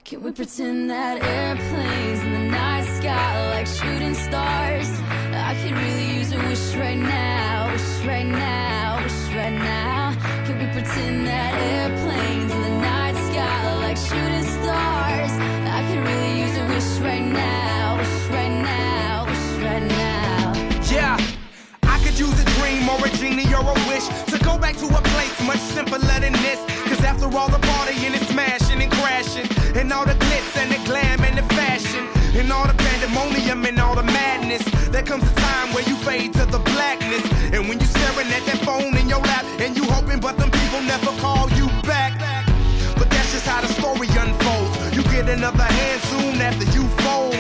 Can we pretend that airplanes in the night sky like shooting stars? I could really use a wish right now, wish right now, wish right now. Can we pretend that airplanes in the night sky like shooting stars? I could really use a wish right now, wish right now, wish right now. Yeah, I could use a dream or a genie or a wish to go back to a place much simpler than this. Cause after all the partying and smashing and crashing, and all the glitz and the glam and the fashion, and all the pandemonium and all the madness, there comes a time where you fade to the blackness. And when you staring at that phone in your lap, and you hoping but them people never call you back. But that's just how the story unfolds. You get another hand soon after you fold.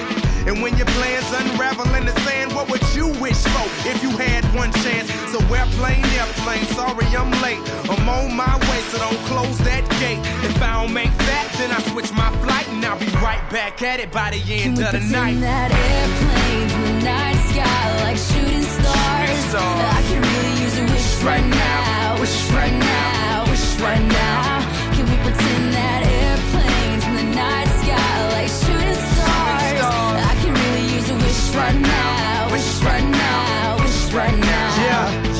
And when your plans unravel in the sand, what would you wish for if you had one chance? So airplane, sorry I'm late. I'm on my way, so don't close that gate. If I don't make that, then I switch my flight, and I'll be right back at it by the end of the night. Can we pretend that airplanes in the night sky like shooting stars? I could really use a wish right now, wish right now, wish right now. Can we pretend that airplanes in the night sky like shooting stars? I can really use a wish right now, wish right now, wish right now.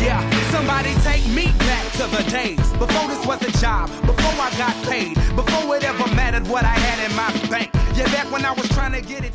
Yeah, somebody take me back to the days before this was a job, before I got paid, before it ever mattered what I had in my bank. Yeah, back when I was trying to get it.